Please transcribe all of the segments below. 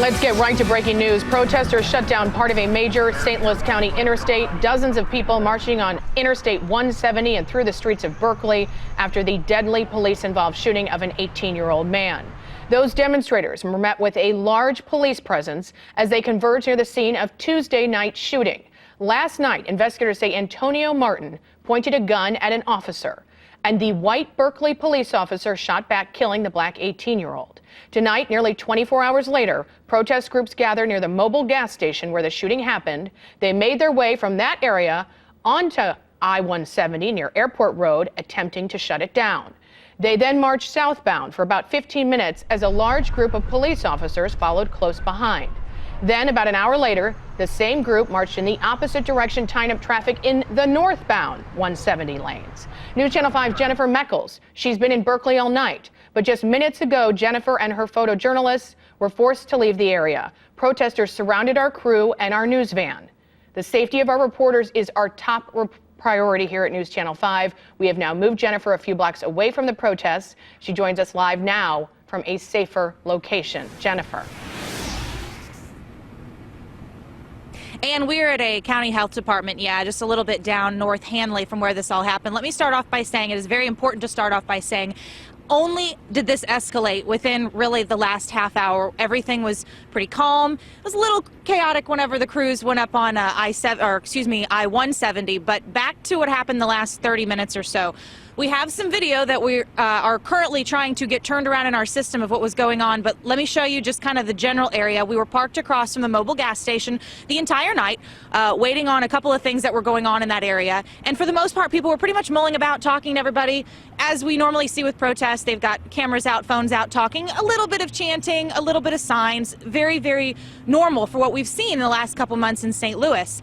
Let's get right to breaking news. Protesters shut down part of a major St. Louis County interstate. Dozens of people marching on Interstate 170 and through the streets of Berkeley after the deadly police-involved shooting of an 18-year-old man. Those demonstrators were met with a large police presence as they converged near the scene of Tuesday night shooting. Last night, investigators say Antonio Martin pointed a gun at an officer, and the white Berkeley police officer shot back, killing the black 18-year-old. Tonight, nearly 24 hours later, protest groups gathered near the mobile gas station where the shooting happened. They made their way from that area onto I-170 near Airport Road, attempting to shut it down. They then marched southbound for about 15 minutes as a large group of police officers followed close behind. Then, about an hour later, the same group marched in the opposite direction, tying up traffic in the northbound 170 lanes. News Channel 5's Jennifer Meckles. She's been in Berkeley all night. But just minutes ago, Jennifer and her photojournalists were forced to leave the area. Protesters surrounded our crew and our news van. The safety of our reporters is our top priority here at News Channel 5. We have now moved Jennifer a few blocks away from the protests. She joins us live now from a safer location. Jennifer. And we're at a county health department, just a little bit down North Hanley from where this all happened. Let me start off by saying it is very important to start off by saying only did this escalate within really the last half hour. Everything was pretty calm. It was a little chaotic whenever the crews went up on I-170, but back to what happened the last 30 minutes or so. We have some video that we are currently trying to get turned around in our system of what was going on, but let me show you just kind of the general area. We were parked across from the mobile gas station the entire night, waiting on a couple of things that were going on in that area. And for the most part, people were pretty much mulling about, talking to everybody. As we normally see with protests, they've got cameras out, phones out, talking, a little bit of chanting, a little bit of signs. Very, very normal for what we've seen in the last couple months in St. Louis.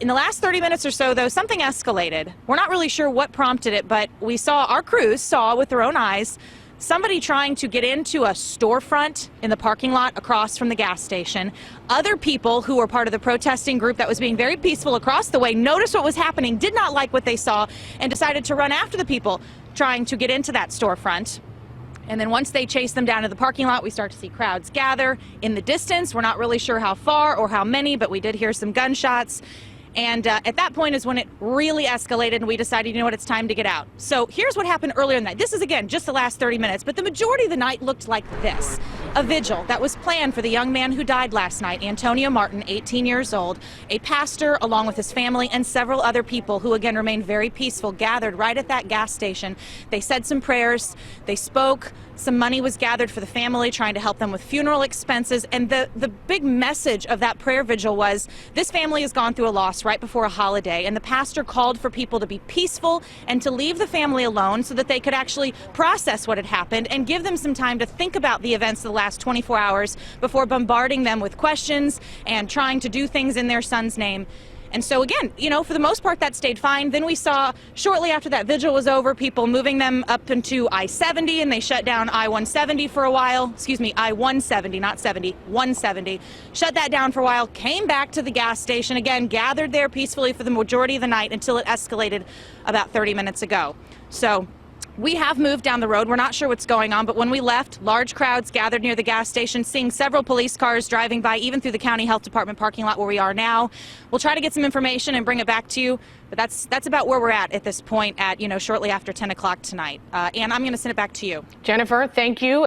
In the last 30 minutes or so, though, something escalated. We're not really sure what prompted it, but our crews saw with their own eyes somebody trying to get into a storefront in the parking lot across from the gas station. Other people who were part of the protesting group that was being very peaceful across the way noticed what was happening, did not like what they saw, and decided to run after the people trying to get into that storefront. And then once they chased them down to the parking lot, we start to see crowds gather in the distance. We're not really sure how far or how many, but we did hear some gunshots. And at that point is when it really escalated, and we decided, you know what, it's time to get out. So here's what happened earlier in the night. This is, again, just the last 30 minutes, but the majority of the night looked like this. A vigil that was planned for the young man who died last night, Antonio Martin, 18 years old. A pastor, along with his family, and several other people who, again, remained very peaceful, gathered right at that gas station. They said some prayers. They spoke. Some money was gathered for the family, trying to help them with funeral expenses. And the big message of that prayer vigil was this family has gone through a loss right before a holiday, and the pastor called for people to be peaceful and to leave the family alone so that they could actually process what had happened and give them some time to think about the events of the last 24 hours before bombarding them with questions and trying to do things in their son's name. And so again, for the most part, that stayed fine. Then we saw, shortly after that vigil was over, people moving them up into I-70, and they shut down I-170 for a while. Excuse me, I-170, not 70, 170. Shut that down for a while, came back to the gas station, again, gathered there peacefully for the majority of the night until it escalated about 30 minutes ago. So we have moved down the road. We're not sure what's going on, but when we left, large crowds gathered near the gas station, seeing several police cars driving by, even through the county health department parking lot where we are now. We'll try to get some information and bring it back to you, but that's about where we're at this point at, shortly after 10 o'clock tonight. And I'm going to send it back to you. Jennifer, thank you.